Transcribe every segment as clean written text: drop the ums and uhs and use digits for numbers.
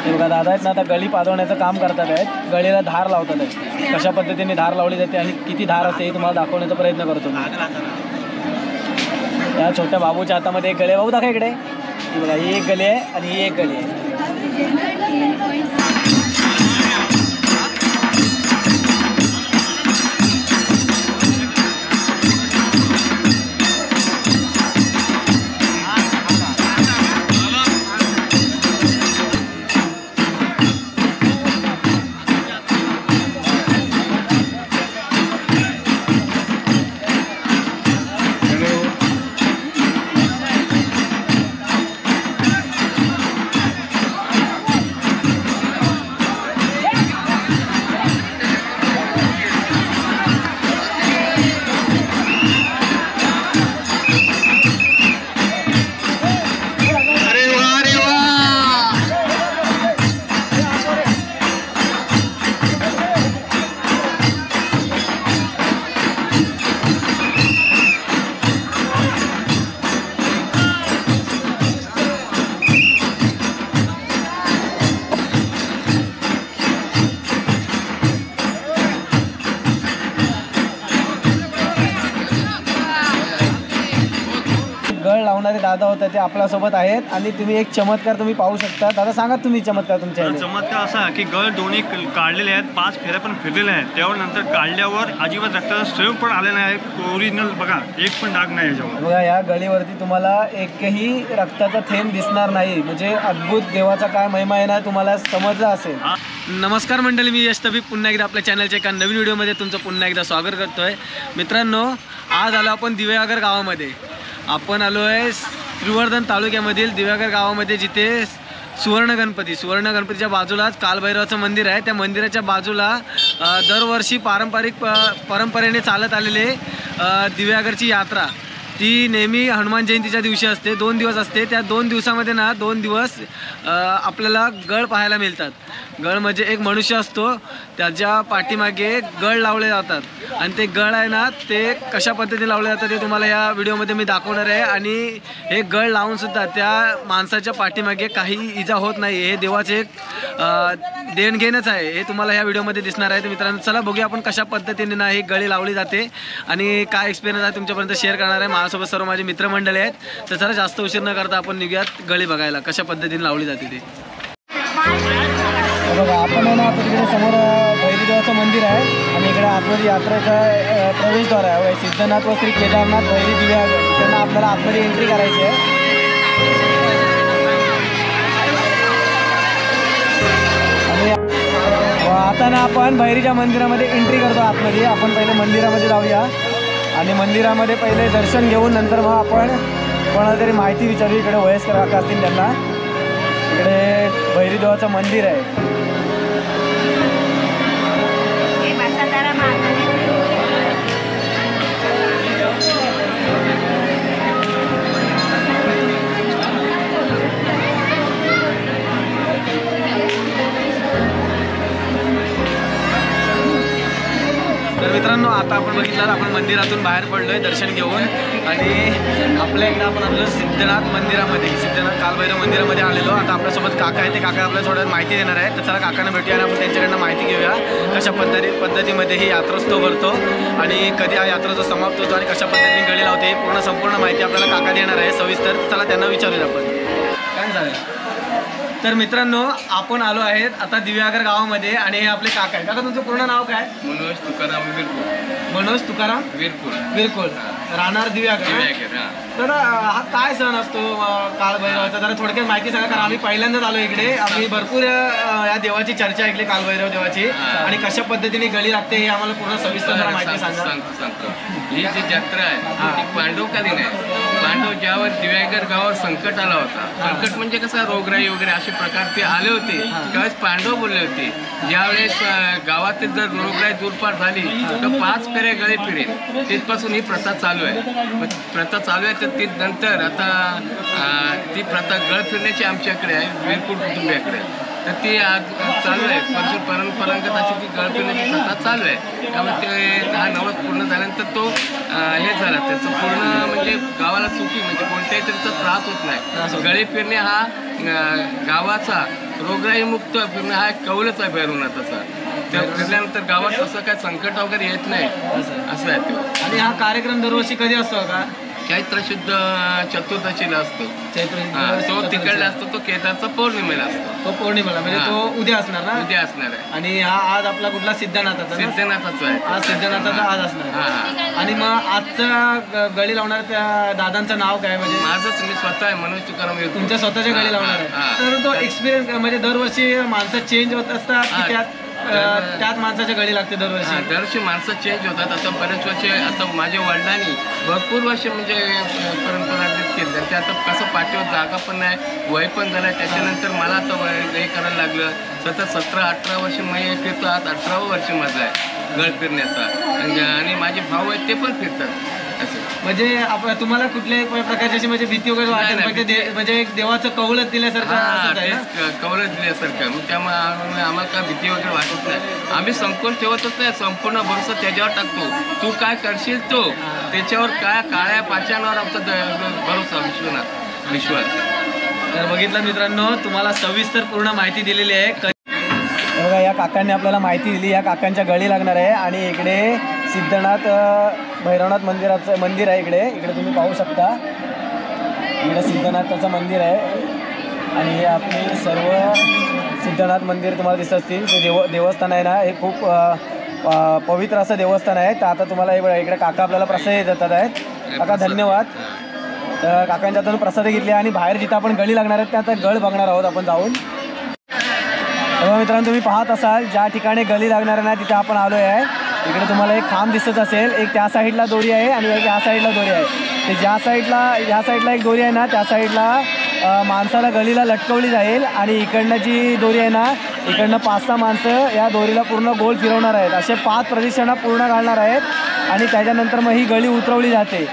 हे बघा दादा आहेत ना, आता गळी पाजवण्याचं काम करतात आहेत, गळीला धार लावतात आहेत. कशा पद्धतीने धार लावली जाते आणि किती धार असते हे तुम्हाला दाखवण्याचा प्रयत्न करतो मी. या छोट्या बाबूच्या हातामध्ये एक गळे, भाऊ दाखवा इकडे. ही बघा, ही एक गळी आहे आणि ही एक गळी आहे. गळ लावणारे दादा होते ते आपल्यासोबत आहेत आणि तुम्ही एक चमत्कार तुम्ही पाहू शकता. दादा सांगा तुम्ही चमत्कार तुमच्या. चमत्कार असा की गळ दोन्ही काढलेले आहेत, 5 फेऱ्या पण फिरलेल्या आहेत. त्यावर नंतर काढल्यावर अजिबात रक्ताचा स्ट्रेव पण आलेला आहे. ओरिजिनल बघा, एक पण डाग नाही याच्यावर. बघा या गळीवरती तुम्हाला एकही रक्ताचा थेंब दिसणार नाही. म्हणजे अद्भुत देवाचा काय महिमा आहे ना, तुम्हाला समजलं असेल. नमस्कार मंडळी, मी यश तबी पुन्हा एकदा आपल्या चॅनलच्या एका नवीन व्हिडिओमध्ये तुमचं पुन्हा एकदा स्वागत करतोय. मित्रांनो, आज आलो आपण दिवेआगर गावामध्ये. आपण आलो आहे श्रीवर्धन तालुक्यामधील दिवेआगर गावामध्ये, जिथे सुवर्ण गणपतीच्या बाजूलाच कालभैरवाचं मंदिर आहे. त्या मंदिराच्या बाजूला दरवर्षी परंपरेने चालत आलेले दिवेआगरची यात्रा, ती नेहमी हनुमान जयंतीच्या दिवशी असते. 2 दिवस असते. त्या 2 दिवसामध्ये ना 2 दिवस आपल्याला गळ पाहायला मिळतात. गळ म्हणजे एक मनुष्य असतो, त्याच्या पाठीमागे गळ लावले जातात आणि ते गळ आहे ना, ते कशा पद्धतीने लावले जातात ते तुम्हाला या व्हिडिओमध्ये मी दाखवणार आहे. आणि हे गळ लावूनसुद्धा त्या माणसाच्या पाठीमागे काही इजा होत नाही. हे देवाचे एक देणघेणच आहे, हे तुम्हाला या व्हिडिओमध्ये दिसणार आहे. तर मित्रांनो, चला बघूया आपण कशा पद्धतीने ना ही गळी लावली जाते आणि काय एक्सपिरियन्स आहे तुमच्यापर्यंत शेअर करणार आहे. माझ्यासोबत सर्व माझे मित्रमंडळी आहेत. तर चला जास्त उशीर न करता आपण निघूयात गळी बघायला कशा पद्धतीने लावली जाते ते. बघा, आपण आहे ना आता तिकडे समोर भैरीदेवाचं मंदिर आहे आणि इकडे आतमध्ये यात्रेचा प्रवेशद्वार आहे. सिद्धनाथ व श्री केदारनाथ भैरी दिवेआगर, त्यांना आपल्याला आतमध्ये एंट्री करायची आहे. आणि आता ना आपण भैरीच्या मंदिरामध्ये एंट्री करतो आतमध्ये. आपण पहिले मंदिरामध्ये जाऊया आणि मंदिरामध्ये पहिले दर्शन घेऊन नंतर मग आपण कोणाला तरी माहिती विचारू. इकडे वयस्कर काका असतील त्यांना. इकडे भैरीदेवाचं मंदिर आहे. तर मित्रांनो, आता आपण बघितलं, आपण मंदिरातून बाहेर पडलोय दर्शन घेऊन आणि आपल्या इकडे आपण आलेलो सिद्धनाथ मंदिरामध्ये, सिद्धनाथ कालभैरव मंदिरामध्ये आलेलो. आता आपल्यासोबत काका आहे, ते काका आपल्याला थोडं माहिती देणार आहे. तर चला काकांना भेटूया आणि आपण त्यांच्याकडनं माहिती घेऊया कशा पद्धतीमध्ये ही यात्रोत्सव भरतो आणि कधी हा यात्रोत्सव समाप्त होतो आणि कशा पद्धतीने गळी लावते, संपूर्ण माहिती आपल्याला काका देणार आहे सविस्तर. चला त्यांना विचारूया आपण काय झालं. तर मित्रांनो, आपण आलो आहेत आता दिवेआगर गावामध्ये आणि हे आपले काका आहेत. काका, तुमचं पूर्ण नाव काय? मनोज तुकाराम विरकुल. मनोज तुकाराम विरकुल, राहणार दिवेआगर. तर हा काय सण असतो कालभैरवाचा, जरा थोडक्यात माहिती सांगा. कारण आम्ही पहिल्यांदाच आलो इकडे. आम्ही भरपूर या देवाची चर्चा ऐकली, कालभैरव देवाची, आणि कशा पद्धतीने गळी लागते हे आम्हाला पूर्ण सविस्तर जरा माहिती सांगा. सांगतो. ही जी जत्रा आहे ती पांडवकालीन आहे. पांडव ज्यावर दिवेआगर गावावर संकट आला होता, संकट म्हणजे कसं रोगराई वगैरे असे प्रकार ते आले होते, त्यावेळेस पांडव बोलले होते ज्यावेळेस गावातील जर रोगराई दूरपार झाली तर 5 फेऱ्या गळे फिरेल. तिथपासून ही प्रथा चालू आहे. प्रथा चालू आहे. तर ती नंतर आता ती प्रथा गळ फिरण्याची आमच्याकडे आहे, विरकुल कुटुंबियाकडे. तर ती आज चालू आहे. परंपरागत अशी ती गळ फिरण्याची प्रथा चालू आहे. त्यामुळे ते 10 नवस पूर्ण झाल्यानंतर तो हे झाला, त्याचं पूर्ण म्हणजे गावाला सुखी, म्हणजे कोणत्याही तऱ्हेचा त्रास होत नाही. गळे फिरणे हा गावाचा रोगराई मुक्त फिरणं हा कौलच आहे भैरवनाथाचा. त्या फिरल्यानंतर गावात तसं काय संकट वगैरे येत नाही असं आहे ते. आणि हा कार्यक्रम दरवर्षी कधी असतो का? चैत्र शुद्ध चतुर्दशीला असतो. चैत्र तो तिकडला असतो, तो केदारचा पौर्णिमेला असतो. तो पौर्णिमेला म्हणजे तो उद्या असणार ना? उद्या असणार आहे. आणि हा आज आपला कुठला सिद्धनाथाचा? सिद्धनाथाचा आहे. आज सिद्धनाथाचा आज असणार. हा. आणि मग आजचा गळी लावणार त्या दादांचं नाव काय? म्हणजे माझंच, मी स्वतः आहे मनोज तुकाराम येतो. तुमच्या स्वतःच्या गळी लावणार आहे. तर तो एक्सपिरियन्स म्हणजे दरवर्षी माणसं चेंज होत असतात की त्याच माणसाच्या गळी लागते दरवर्षी? दरवर्षी माणसं चेंज होतात. आता बरेच वर्ष, आता माझ्या वडिलांनी भरपूर वर्ष म्हणजे परंपरा केली. ते आता कसं पाठीवर जागा पण नाही, वय पण झालं. त्याच्यानंतर मला आता हे करायला लागलं. सतत 17-18 वर्ष मी फिरतो. आज 18वं वर्ष माझं आहे गळ फिरण्याचा. आणि माझे भाऊ आहेत ते पण फिरतात. म्हणजे तुम्हाला कुठल्याही प्रकारची म्हणजे भीती वगैरे वाटत म्हणजे एक देवाचं कौलच दिल्यासारखं आहे ना? कौलच दिल्यासारखं. मग त्यामुळे आम्हाला काय भीती वगैरे वाटत नाही. आम्ही संकोच ठेवतच नाही, संपूर्ण भरोसा त्याच्यावर टाकतो. तू काय करशील तो त्याच्यावर, काय काळ्या पाच्यावर आमचा भरोसा, विश्वास. तर बघितलं मित्रांनो, तुम्हाला सविस्तर पूर्ण माहिती दिलेली आहे. बघा, या काकांनी आपल्याला माहिती दिली. या काकांच्या गळी लागणार आहे. आणि इकडे सिद्धनाथ भैरवनाथ मंदिर आहे. इकडे तुम्ही पाहू शकता. इकडे सिद्धनाथाचं मंदिर आहे. आणि हे आपले सर्व सिद्धनाथ मंदिर तुम्हाला दिसत असतील. ते देवस्थान आहे ना, हे खूप पवित्र असं देवस्थान आहे. तर आता तुम्हाला हे इकडे काका आपल्याला प्रसाद देतात आहेत. काका धन्यवाद. तर काकांच्या हातून प्रसाद घेतले. आणि बाहेर जिथं आपण गळी लागणार आहेत त्या आता गळ बघणार आहोत आपण जाऊन. मित्रांनो, तुम्ही पाहत असाल ज्या ठिकाणी गळी लागणार नाही तिथे आपण आलो आहे. इकडे तुम्हाला एक खांब दिसत असेल. एक त्या साईडला दोरी आहे आणि एक या साईडला दोरी आहे. ते या साईडला एक दोरी आहे ना, त्या साईडला माणसाला गळीला लटकवली जाईल. आणि इकडनं जी दोरी आहे ना, इकडनं 5-6 माणसं या दोरीला पूर्ण गोल फिरवणार आहेत. असे 5 प्रदक्षिणा पूर्ण घालणार आहेत. आणि त्याच्यानंतर मग ही गळी उतरवली जाते.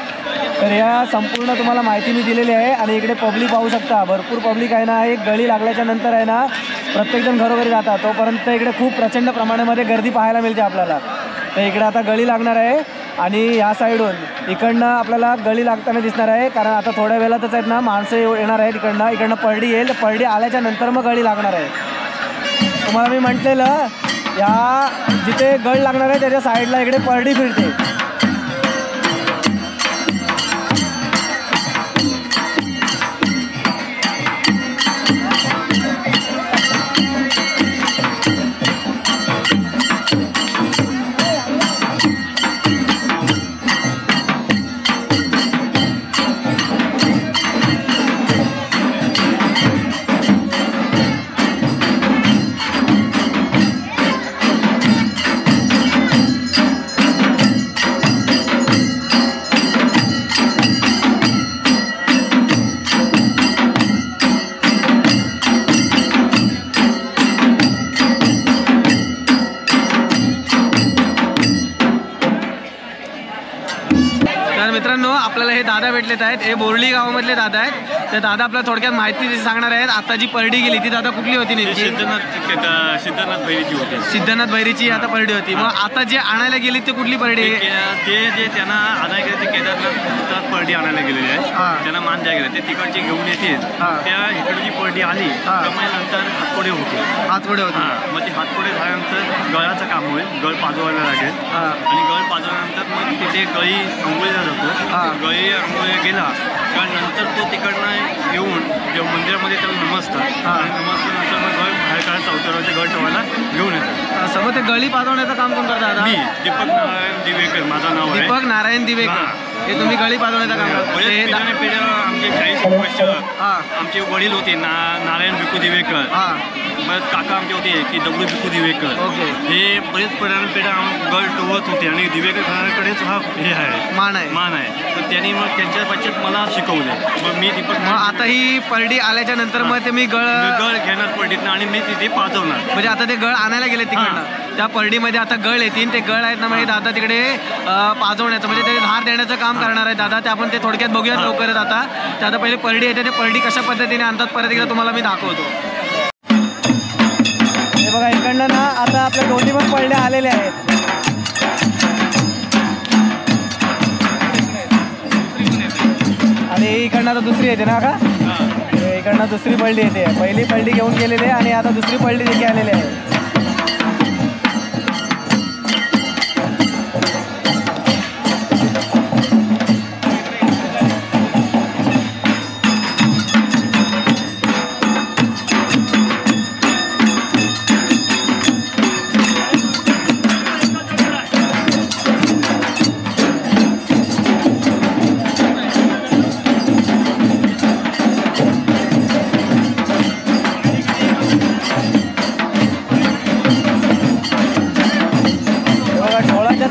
तर या संपूर्ण तुम्हाला माहिती मी दिलेली आहे. आणि इकडे पब्लिक पाहू शकता, भरपूर पब्लिक आहे ना. एक गळी लागल्याच्या नंतर आहे ना, प्रत्येकजण घरोघरी जातात. तोपर्यंत इकडे खूप प्रचंड प्रमाणामध्ये गर्दी पाहायला मिळते आपल्याला. तर इकडे आता गळी लागणार आहे. आणि या साईडून इकडनं आपल्याला गळी लागताना दिसणार आहे. कारण आता थोड्या वेळातच आहेत ना माणसं येणार आहेत. इकडनं परडी येईल. परडी आल्याच्या नंतर मग गळी लागणार आहे. तुम्हाला मी म्हटलेलं, या जिथे गळ लागणार आहे त्याच्या साईडला इकडे परडी फिरते. मित्रांनो, आपल्याला हे दादा भेटलेत आहेत. हे बोर्ली गावामधले दादा आहेत. ते दादा आपल्याला थोडक्यात माहिती सांगणार आहेत. आता जी परडी गेली ती दादा कुठली होती नेमकी? सिद्धनाथ भैरीची होती. सिद्धनाथ भैरीची आता परडी होती. मग आता जे आणायला गेली ते कुठली परडी? ते जे त्यांना आणायला गेले ते केदारनाथ परडी आणायला गेलेले आहेत. त्यांना मान द्यायला गेले, ते तिकडचे घेऊन येतील. त्या इकडची परडी आली नंतर हातकोडे होते. हातकोडे होते. मग ते हातकोडे झाल्यानंतर गळाचं काम होईल. गळ पाजवायला लागेल. आणि गळ पाजवल्यानंतर मग तिथे गळी अंघोळीला जातो. गळी अंघोळीला गेला कारण नंतर तो तिकडनं येऊन जेव्हा मंदिरामध्ये त्याला नमस्तात. आणि नमस्कारानंतर मग गळ बाहेर काढायला चौथऱ्यावरचे गळ ठेवायला घेऊन येतात. सर्व ते गळी पाजवण्याचं काम कोण करतात? मी दीपक नारायण दिवेकर माझं नाव आहे. दीपक नारायण दिवेकर. हे तुम्ही गळी पाजवण्याचं काम करता? पिढ्या आमचे 40 वर्ष आमचे वडील होते नारायण भिकू दिवेकर. मग काका आमचे होते की दगडू भिकू दिवेकर. हे बरेच पिढ्या गळ टोवत होते. आणि दिवेकर घराकडेच हा हे आहे, मान आहे. तर त्यांनी मग त्यांच्या बच्चत मला शिकवले. मग मी दीपक, मग आता ही परडी आल्याच्या नंतर मग ते मी गळ घेणार परडीतनं आणि मी तिथे पाजवणार. म्हणजे आता ते गळ आणायला गेले तिकडनं, त्या परडीमध्ये आता गळ येतील. ते गळ आहेत ना, म्हणजे दादा तिकडे पाजवण्याचं म्हणजे ते धार देण्याचं काम करणार आहे दादा. ते आपण ते थोडक्यात बघूयात लवकरच. आता ते आता पहिले परडी येते. ते परडी कशा पद्धतीने आणतात परत एकदा तुम्हाला मी दाखवतो. हे बघा, इकडनं ना आता आपल्या दोन्ही पण परड्या आलेल्या आहेत. आणि इकडनं आता दुसरी येते ना का? इकडनं दुसरी पलटी येते. पहिली पलटी घेऊन गेलेली आहे आणि आता दुसरी पलटी देखील आलेली आहे.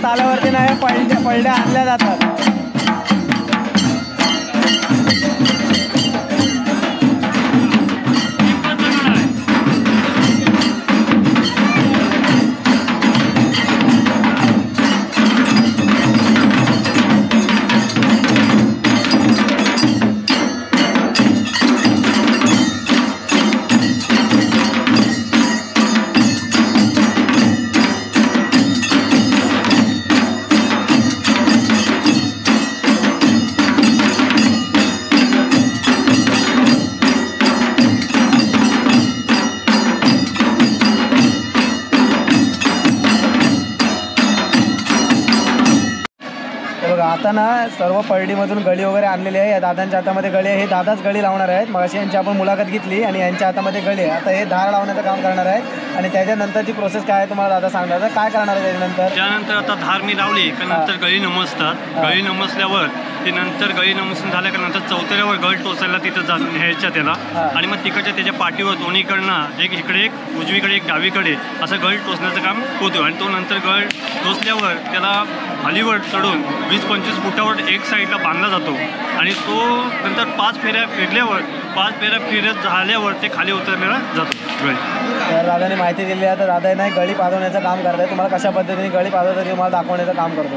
तालावरती नाही पलड्या आणल्या जातात. आता ना सर्व पलडीमधून गळी वगैरे आणलेली आहे. या दादांच्या हातामध्ये गळी आहे. हे दादाच गळी लावणार आहेत. मग अशी यांची आपण मुलाखत घेतली आणि यांच्या हातामध्ये गळी आहे. आता हे धार लावण्याचं काम करणार आहेत आणि त्याच्यानंतरची प्रोसेस काय आहे तुम्हाला दादा सांगणार आहे. काय करणार आहे त्यानंतर आता धार मी लावली का नंतर गळी नमसतात. गळी नमसल्यावर ते नंतर गळी नमसून झाल्या का नंतर चौथऱ्यावर गळ टोचायला तिथं न्यायच्या त्याला आणि मग तिकडच्या त्याच्या पाठीवर दोन्हीकडनं एक इकडे एक उजवीकडे एक डावीकडे असं गळ टोचण्याचं काम होतो आणि तो नंतर गळ टोचल्यावर त्याला खालीवर चढून 20-25 फुटावर एक साईडला बांधला जातो आणि तो नंतर 5 फेऱ्या फिरत झाल्यावर ते खाली उतरलेला जातो गळी. तर दादाने माहिती दिली आहे. तर दादा नाही गळी पाजवण्याचं काम करत आहे. तुम्हाला कशा पद्धतीने गळी पाजवतं तुम्हाला दाखवण्याचं काम करतो.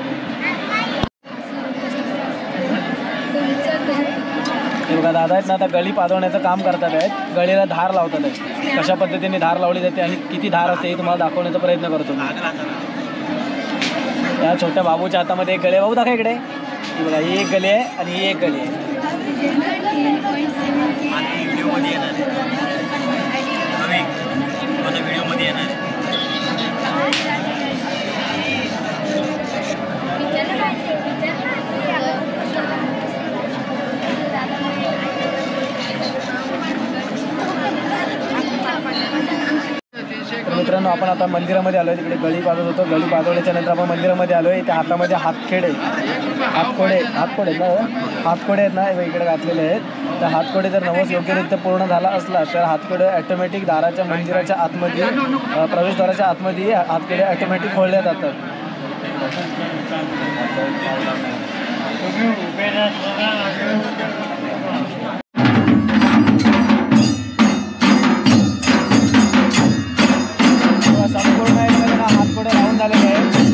हे बघा दादा आहेत ना आता गळी पाजवण्याचं काम करतात आहेत. गळीला धार लावतात आहेत. कशा पद्धतीने धार लावली जाते आणि किती धार असते हे तुम्हाला दाखवण्याचा प्रयत्न करतो. या छोट्या बाबूच्या हातामध्ये एक गळी आहे. बाबू दाखवा इकडे. ही बघा ही एक गळी आहे आणि ही एक गळी आहे. व्हिडिओमध्ये येणार. मित्रांनो आपण आता मंदिरामध्ये आलो आहे. तिकडे गळी पाजवत होतो. गळी पाजवल्याच्या नंतर आपण मंदिरामध्ये आलो आहे. त्या हातामध्ये हातखोडे आहेत ना इकडे घातलेले आहेत. तर हातखोडे जर नवस योग्यरित्या पूर्ण झाला असला तर हातखोडे ॲटोमॅटिक दाराच्या मंदिराच्या आतमध्ये प्रवेशद्वाराच्या आतमध्ये हातखोडे ॲटोमॅटिक खोलल्या जातात. संपूर्ण हातखोडे लावून झालेले आहेत.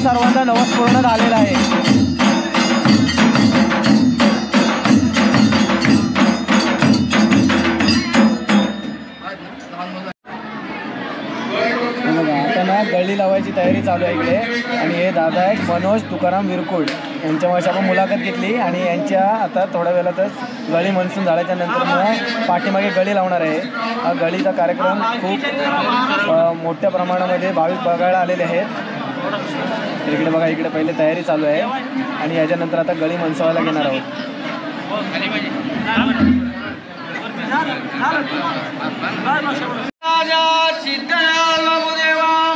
सर्वांचा नवस पूर्ण झालेला आहे. आता ना गळी लावायची तयारी चालू आहे इकडे आणि हे दादा आहेत मनोज तुकाराम विरकुड. यांच्यामुळे आपण मुलाखत घेतली आणि यांच्या आता थोड्या वेळातच गळी मनसून झाल्याच्या नंतर मग पाठीमागे गळी लावणार आहे. हा गळीचा कार्यक्रम खूप मोठ्या प्रमाणामध्ये भाविक बघायला आलेले आहेत. इकडे बघा, इकडे पहिले तयारी चालू आहे आणि याच्यानंतर आता गळी मनसवायला घेणार आहोत.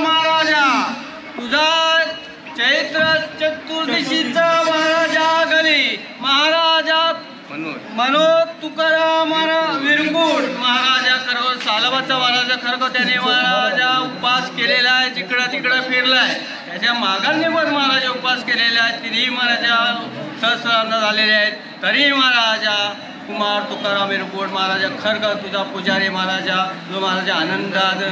महाराजा तुझा चैत्र चतुर्दशीचा महाराजा गली महाराजा मनोज तुकाराम विरकुट महाराजा खरं सालाबाचा महाराजा खरं त्याने महाराजा उपवास केलेला आहे. जिकडं तिकडं फिरलाय. त्याच्या मागांनी पण महाराजा उपवास केलेला आहे. तिन्ही महाराजा सहस्रांना झालेले आहेत. तरी महाराजा कुमार तुकाराम विरकुट महाराजा खरग तुझा पुजारी महाराजा जो महाराजा आनंदात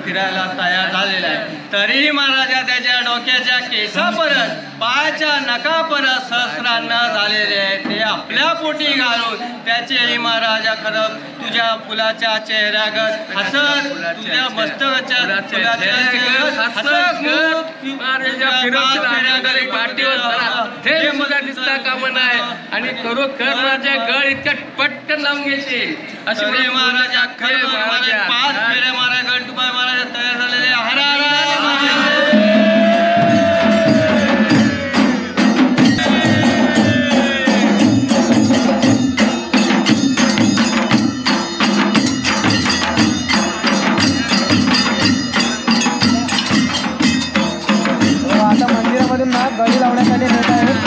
फिरायला तयार झालेला आहे. तरी महाराजा त्याच्या डोक्याच्या केसापर्यंत पायाच्या नखापर्यंत सहस्रांना झालेले आहेत. ते आपल्या पोटी घालून त्याचेही महाराजा खरं तुझ्या फुलाच्या चेहऱ्यागत हसत तुझ्या मस्तकाच्या दिसता कामा नाही आणि खरोखर माझ्या गळ इतक्या पटकन लावून घेशील अशी महाराजा खरं महाराजा 5 फेऱ्या महाराज गणतुबाई महाराज तयार झालेले. हर आता मंदिरामधून ना गळी लावण्यासाठी नेत आहे.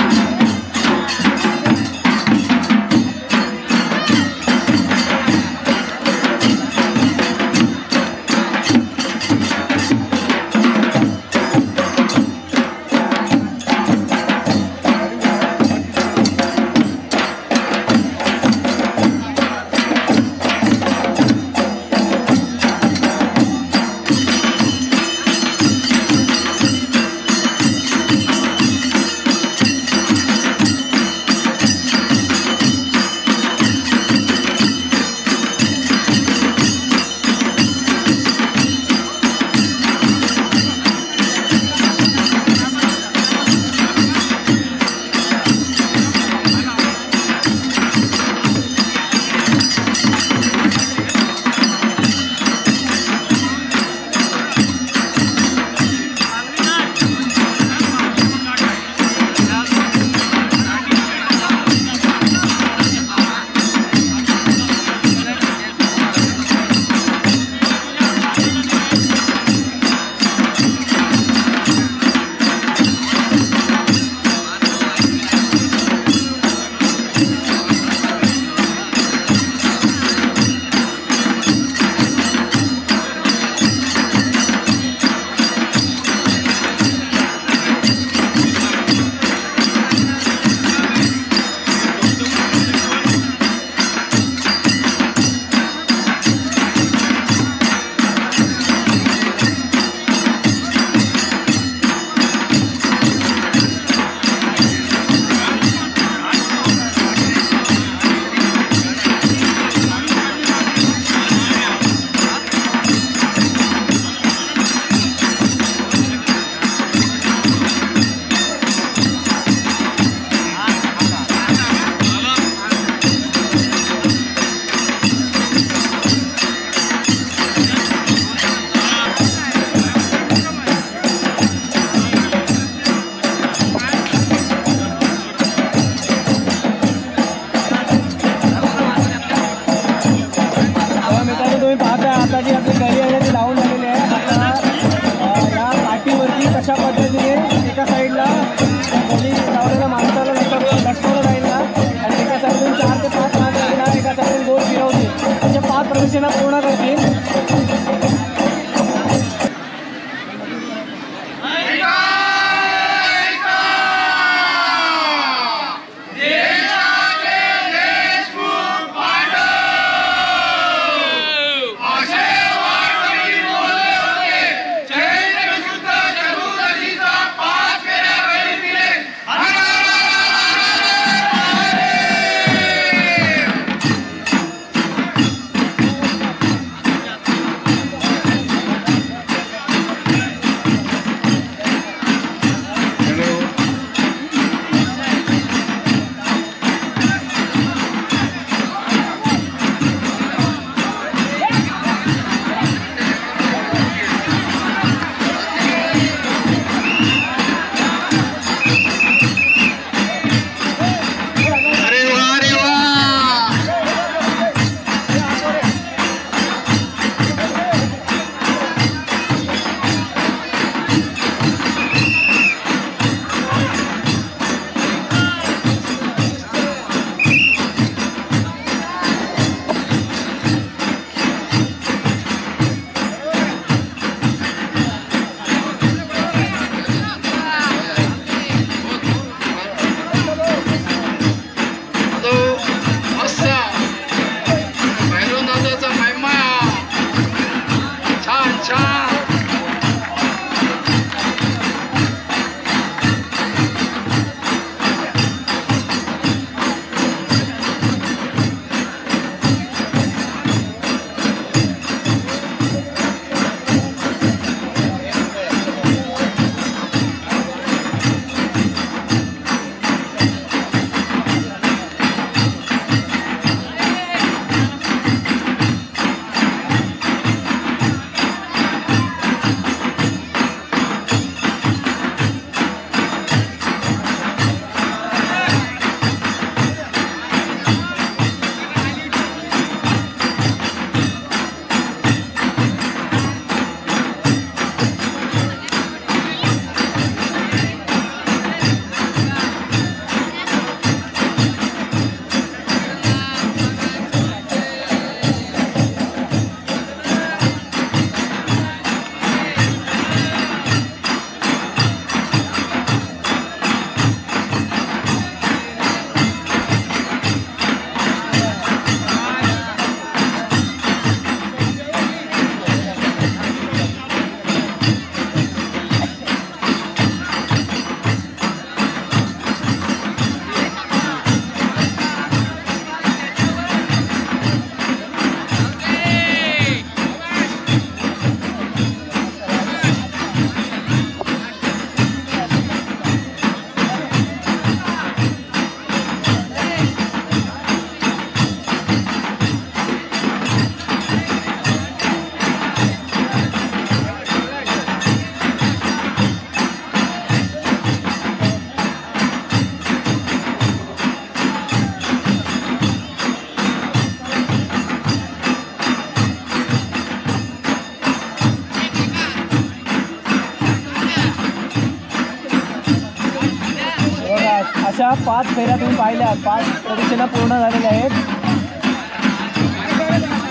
प्रदक्षिणेच्या 5 फेऱ्या तुम्ही पाहिल्या, 5 प्रदक्षिणा पूर्ण झालेल्या आहेत.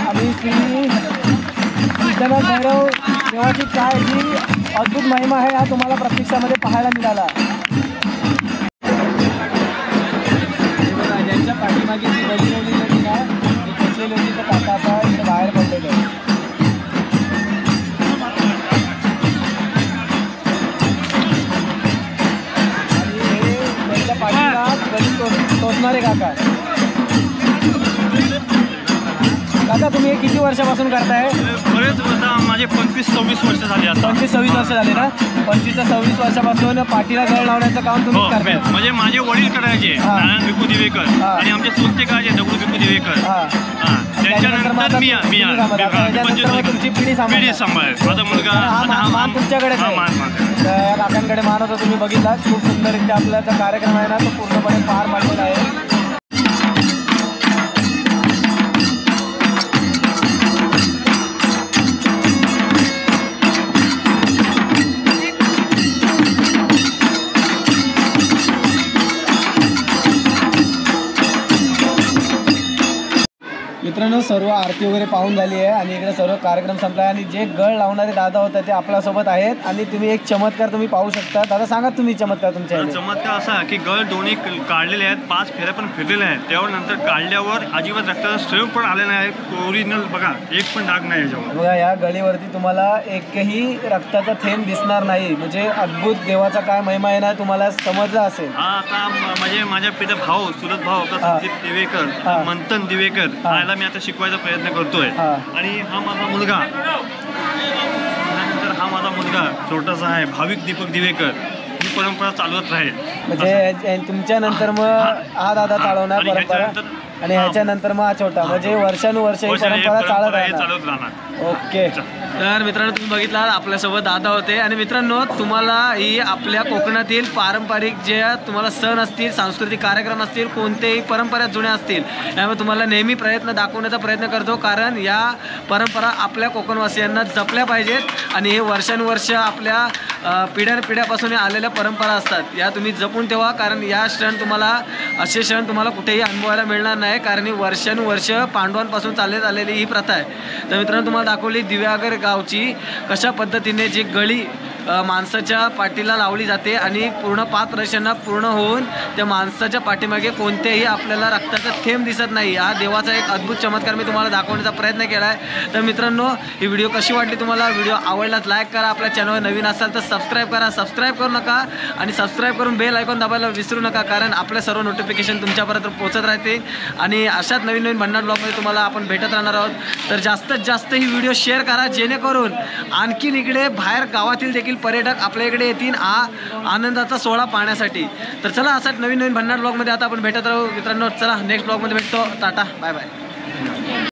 आणि श्री सिद्धनाथ भैरव देवाची काय जी अद्भुत महिमा आहे हा तुम्हाला प्रत्यक्षामध्ये पाहायला मिळाला. ज्यांच्या पाठीमागे जी गली लावलेली होती ना, ती खेचलेली होती, तर काका आता इथे बाहेर पडलेले आहे. टोचणारे काका तुम्ही हे किती वर्षापासून करताय? बरेच माझे 25-26 वर्ष झाले. 25-26 वर्ष झाले ना? 25-26 वर्षापासून पाठीला गळ लावण्याचं काम तुम्ही करताय. म्हणजे माझे वडील करायचे, नारायण भिकू दिवेकर, आणि आमचे चुलते करायचे दगडू भिकू दिवेकर. त्याच्यानंतर मी तुमची पिढी सांभाळ. माझा मुलगा तुमच्याकडे काकांकडे मान होता, तुम्ही बघितला. खूप सुंदररित्या आपला जो कार्यक्रम आहे ना तो पूर्णपणे पार पाडलेला आहे. मित्रांनो, सर्व आरती वगैरे पाहून झाली आहे आणि इकडे सर्व कार्यक्रम संपला आहे. आणि जे गळ लावणारे दादा होते ते आपल्यासोबत आहेत. आणि तुम्ही एक चमत्कार तुम्ही पाहू शकता. दादा सांगा तुम्ही चमत्कार तुमच्या. चमत्कार असा की गळ दोन्ही काढलेले आहेत, 5 फेऱ्या पण फिरलेल्या आहेत. त्यावर नंतर काढल्यावर अजिबात रक्ताचा स्ट्रेम पण आले नाही. ओरिजिनल बघा, एक पण डाग नाही याच्यावर. बघा, या गळीवरती तुम्हाला एकही रक्ताचा थेंब दिसणार नाही. म्हणजे अद्भुत देवाचा काय महिमा आहे ना तुम्हाला समजला असेल. हा, आता म्हणजे माझ्या पिता भाऊ, चुलत भाऊ होता संदीप दिवेकर, मंथन दिवेकर, याला मी आता शिकवायचा प्रयत्न करतोय. आणि हा माझा मुलगा, त्यानंतर हा माझा मुलगा छोटासा आहे भाविक दीपक दिवेकर. ही परंपरा चालवत राहील. म्हणजे तुमच्या नंतर मग हा दादा चालवणार परंपरा, आणि ह्याच्यानंतर मग हा छोटा. म्हणजे वर्षानुवर्ष ही परंपरा चालत राहणार. ओके. तर मित्रांनो, तुम्ही बघितला आपल्यासोबत दादा होते. आणि मित्रांनो, तुम्हाला ही आपल्या कोकणातील पारंपरिक जे तुम्हाला सण असतील, सांस्कृतिक कार्यक्रम असतील, कोणतेही परंपरा जुन्या असतील, त्यामुळे तुम्हाला नेहमी दाखवण्याचा प्रयत्न करतो. कारण या परंपरा आपल्या कोकणवासियांना जपल्या पाहिजेत. आणि हे वर्षानुवर्ष आपल्या पिढ्यानपिढ्यापासून आलेल्या परंपरा असतात. या तुम्ही जपून ठेवा. कारण या असे क्षण तुम्हाला कुठेही अनुभवायला मिळणार नाही. कारण ही वर्षानुवर्ष पांडवांपासून चालत आलेली ही प्रथा आहे. तर मित्रांनो, तुम्हाला दाखवली दिव्यागर गावची कशा पद्धतीने जी गळी माणसाच्या पाठीला लावली जाते आणि पूर्ण 5 प्रदक्षिणा पूर्ण होऊन त्या माणसाच्या पाठीमागे कोणतेही आपल्याला रक्ताचा थेंब दिसत नाही. हा देवाचा एक अद्भुत चमत्कार मी तुम्हाला दाखवण्याचा प्रयत्न केला आहे. तर मित्रांनो, ही व्हिडिओ कशी वाटली तुम्हाला? व्हिडिओ आवडलाच लाईक करा. आपल्या चॅनलवर नवीन असाल तर सबस्क्राईब करा. सबस्क्राईब करू नका आणि सबस्क्राईब करून बेल आयकॉन दाबायला विसरू नका. कारण आपल्या सर्व नोटिफिकेशन तुमच्यापर्यंत पोहोचत राहते. आणि अशाच नवीन नवीन भन्नाट ब्लॉगमध्ये तुम्हाला आपण भेटत राहणार आहोत. तर जास्तीत जास्त ही व्हिडिओ शेअर करा, जेणेकरून आणखीन इकडे बाहेर गावातील देखील पर्यटक आपल्या इकडे येतील आनंदाचा सोहळा पाहण्यासाठी. तर चला, असाच नवीन नवीन भन्नाट ब्लॉगमध्ये आता आपण भेटत राहू मित्रांनो. चला, नेक्स्ट ब्लॉगमध्ये भेटतो. Tata, bye bye.